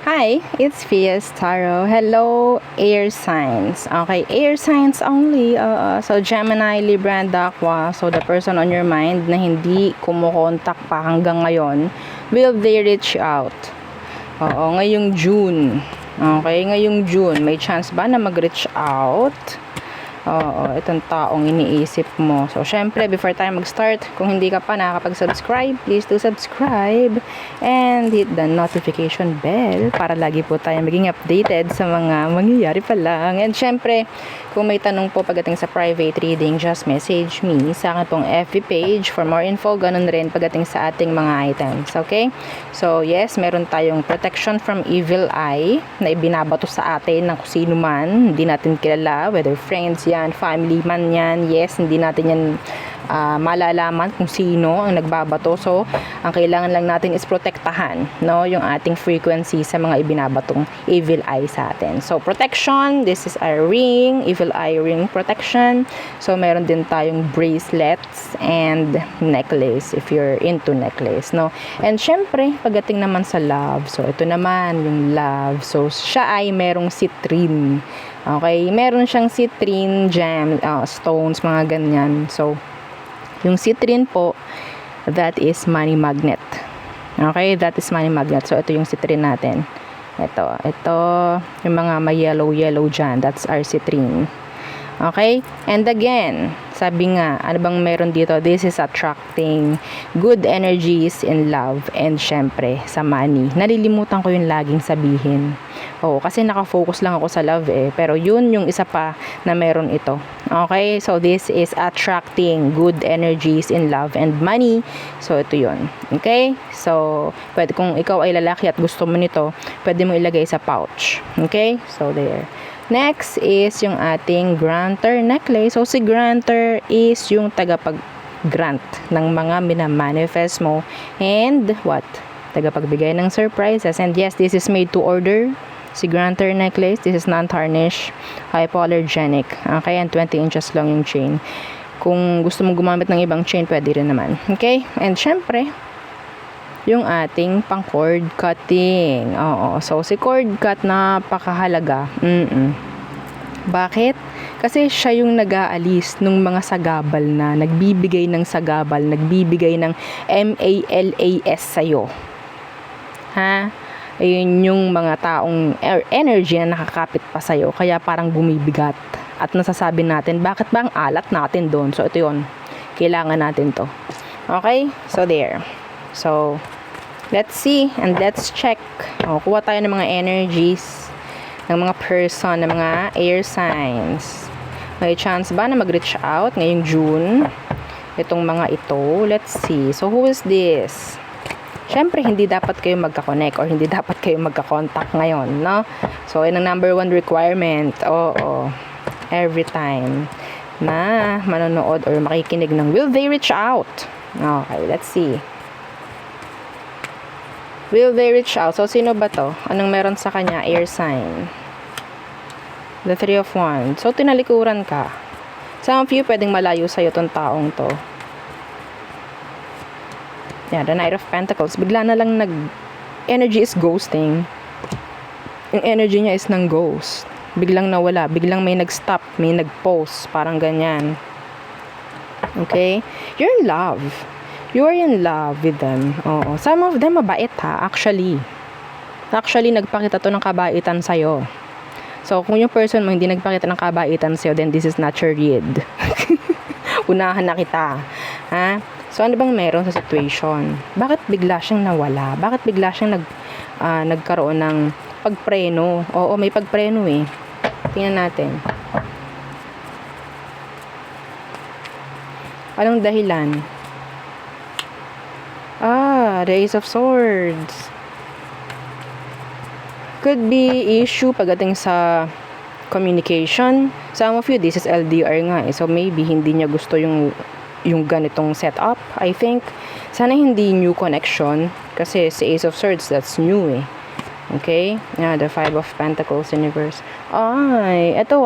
Hi, it's Fias Tarot. Hello, air signs. Okay, air signs only. So, Gemini, Libra, and Aqua. So, the person on your mind na hindi kumukontak pa hanggang ngayon, will they reach out? Oo, ngayong June. Okay, ngayong June, may chance ba na mag-reach out? Oo, itong taong iniisip mo. So, syempre, before tayo mag-start, kung hindi ka pa nakakapag-subscribe, please do subscribe and hit the notification bell para lagi po tayo maging updated sa mga mangyayari pa lang. And syempre, kung may tanong po pagdating sa private reading, just message me sa akin pong FB page for more info. Ganun rin pagdating sa ating mga items. Okay? So, yes, meron tayong protection from evil eye na ibinabato sa atin ng kung sino man, hindi natin kilala, whether friends yan, family man yan. Yes, hindi natin yan malalaman kung sino ang nagbabato. So, ang kailangan lang natin is protektahan, no, yung ating frequency sa mga ibinabatong evil eye sa atin. So, protection, this is our ring, evil eye ring protection. So, meron din tayong bracelets and necklace if you're into necklace, no. And syempre, pagdating naman sa love, so ito naman yung love. So, siya ay merong citrine. Okay, meron siyang citrine gem, stones, mga ganyan. So, yung citrine po, that is money magnet. Okay, that is money magnet. So, ito yung citrine natin. Ito, yung mga may yellow dyan, that's our citrine. Okay, and again, sabi nga, ano bang meron dito? This is attracting good energies in love and syempre sa money. Nalilimutan ko yung laging sabihin. Oo, kasi nakafocus lang ako sa love pero yun yung isa pa na meron ito. Okay, so this is attracting good energies in love and money. So ito yun. Okay, so pwede kung ikaw ay lalaki at gusto mo nito, pwede mo ilagay sa pouch. Okay, so there. Next is yung ating granter necklace. So, si granter is yung tagapag-grant ng mga minamanifest mo. And, what? Tagapagbigay ng surprises. And yes, this is made to order. Si granter necklace, this is non-tarnish, hypoallergenic. Okay, and 20 inches long yung chain. Kung gusto mo gumamit ng ibang chain, pwede rin naman. Okay, and syempre, yung ating pang cord cutting. Oo. So, si cord cut napakahalaga. Bakit? Kasi siya yung nag-aalis ng mga sagabal na nagbibigay ng sagabal, nagbibigay ng MALAS sa'yo. Ha? Ayun yung mga taong energy na nakakapit pa sa'yo. Kaya parang bumibigat. At nasasabi natin, bakit ba ang alat natin doon? So, ito yun. Kailangan natin to. Okay? So, there. So, let's see and let's check. Kuha tayo ng mga energies ng mga person, ng mga air signs. May chance ba na mag-reach out ngayong June? Itong mga ito. Let's see. So, who is this? Siyempre, hindi dapat kayo magka-connect or hindi dapat kayo magka-contact ngayon, no? So, yun ang number 1 requirement. Oo. Every time na manonood or makikinig ng will they reach out? Okay, let's see. Will they reach out? So, sino ba to? Anong meron sa kanya? Air sign. The 3 of Wands. So, tinalikuran ka. Some of you, pwedeng malayo sa'yo tong taong to. Yeah, the Knight of Pentacles. Bigla na lang energy is ghosting. Yung energy niya is ng ghost. Biglang nawala. Biglang may nag-stop. May nag-pause. Parang ganyan. Okay? You're in love. You are in love with them. Oo. Some of them mabait ha, actually. Actually, nagpakita to ng kabaitan sa'yo. So, kung yung person mo hindi nagpakita ng kabaitan sa'yo, then this is not your read. Unahan na kita. Ha? So, ano bang meron sa situation? Bakit bigla siyang nawala? Bakit bigla siyang nagkaroon ng pagpreno? Oo, may pagpreno eh. Tingnan natin. Anong dahilan? The Ace of Swords. Could be issue pagdating sa communication. Some of you, this is LDR nga eh. So, maybe hindi niya gusto yung ganitong setup. I think, sana hindi new connection. Kasi si Ace of Swords, that's new eh. Okay? Yeah, the 5 of Pentacles universe. Ay, ito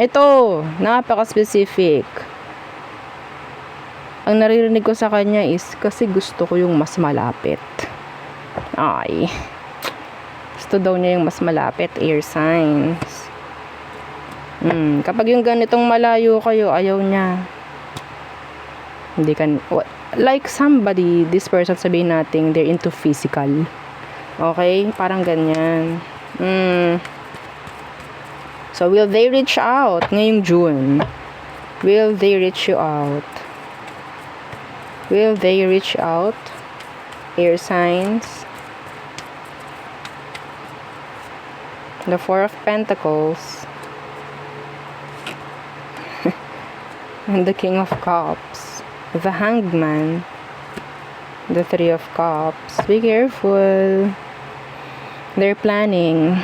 Ito, napaka-specific. Ang naririnig ko sa kanya is kasi gusto ko yung mas malapit. Ay. gusto daw niya yung mas malapit, air signs. Kapag yung ganitong malayo kayo, ayaw niya. Hindi ka, like somebody, this person, sabihin natin, they're into physical. Okay? Parang ganyan. So, will they reach out ngayong June? Will they reach you out? Will they reach out? Air signs. The Four of Pentacles. And the King of Cups. The Hanged Man. The Three of Cups. Be careful. They're planning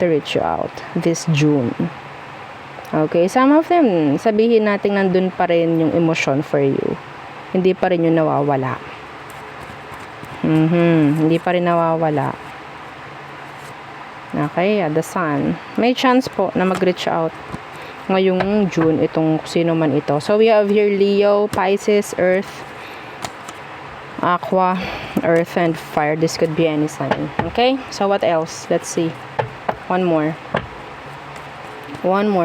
to reach you out this June. Okay, some of them, sabihin natin nandun pa rin yung emotion for you. Hindi pa rin yung nawawala. Hindi pa rin nawawala. Okay, the Sun. May chance po na mag-reach out ngayong June itong sino man ito. So, we have here Leo, Pisces, Earth, Aqua, Earth, and Fire. This could be any sign. Okay? So, what else? Let's see. One more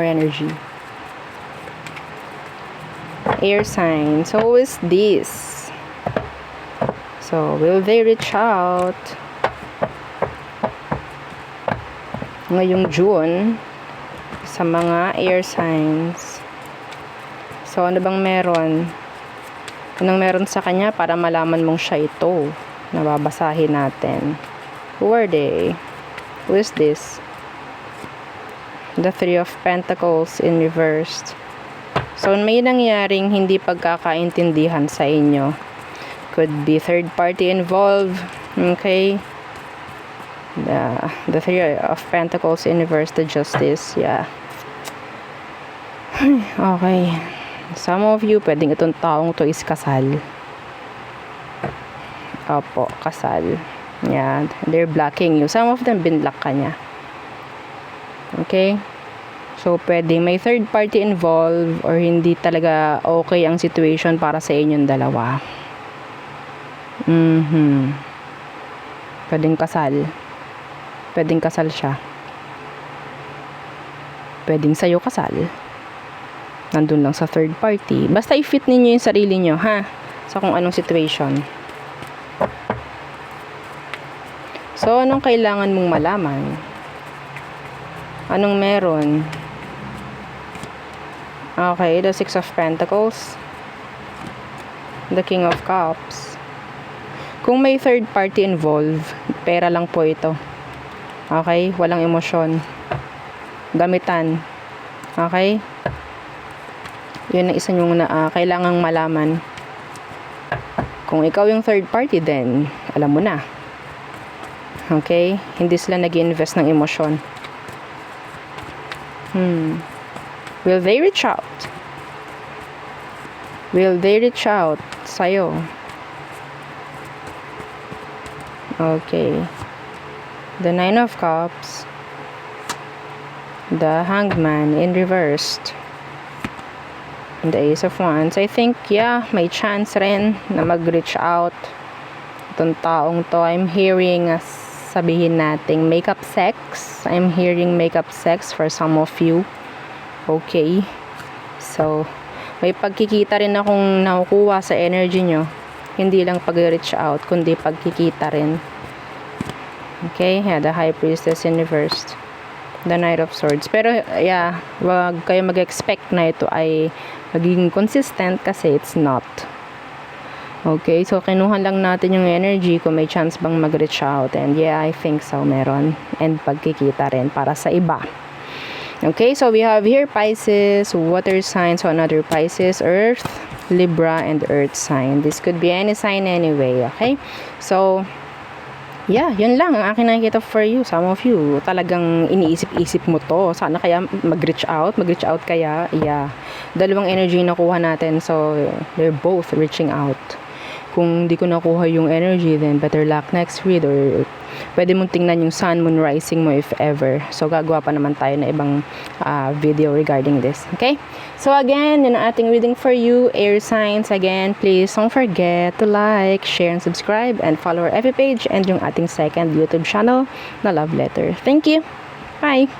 energy. Air sign. So, who is this? So, will they reach out ngayong June sa mga air signs? So, ano bang meron? Anong meron sa kanya para malaman mong siya ito? Nababasahin natin. Who are they? Who is this? The Three of Pentacles in reversed. So, may nangyaring hindi pagkakaintindihan sa inyo. Could be third party involved. Okay? The Three of Pentacles in reverse, the Justice. Yeah. Okay. Some of you, pwedeng itong taong to is kasal. Opo, kasal. Yeah, they're blocking you. Some of them, binlock ka niya. Okay? So, pwedeng may third party involved or hindi talaga okay ang situation para sa inyong dalawa. Pwedeng kasal. Pwedeng kasal siya. Pwedeng sa'yo kasal. Nandun lang sa third party. Basta i-fit ninyo yung sarili nyo, ha? Sa kung anong situation. So, anong kailangan mong malaman? Anong meron? Okay, the Six of Pentacles. The King of Cups. Kung may third party involved, pera lang po ito. Okay? Walang emosyon. Gamitan. Okay? Yun ang isa nyong kailangang malaman. Kung ikaw yung third party, then alam mo na. Okay? Hindi sila nag-invest ng emosyon. Will they reach out? Will they reach out sa'yo? Okay. The Nine of Cups. The Hanged Man in reversed. And the Ace of Wands. I think, yeah, may chance rin na mag-reach out. Itong taong to, I'm hearing, sabihin natin, makeup sex. I'm hearing makeup sex for some of you. Okay. So, may pagkikita rin akong nakukuha sa energy nyo. Hindi lang pag-reach out, kundi pagkikita rin. Okay? Yeah, the High Priestess in reversed. The Knight of Swords. Pero, yeah, wag kayo mag-expect na ito ay magiging consistent kasi it's not. Okay? So, kinuha lang natin yung energy kung may chance bang mag-reach out. And yeah, I think so, meron. And pagkikita rin para sa iba. Okay? So, we have here Pisces, water sign. So, another Pisces, Earth, Libra, and Earth sign. This could be any sign anyway. Okay? So, yeah, yun lang ang akin nakikita for you. Some of you, talagang iniisip-isip mo to. Sana kaya mag-reach out? Mag-reach out kaya? Yeah. Dalawang energy nakuha natin. So, they're both reaching out. Kung di ko nakuha yung energy, then better luck next read, or pwede mong tingnan yung sun, moon, rising mo if ever. So, gagawa pa naman tayo na ibang video regarding this. Okay? So, again, yun ang ating reading for you, air signs. Again, please don't forget to like, share, and subscribe, and follow our FB page and yung ating second YouTube channel na Love Letter. Thank you! Bye!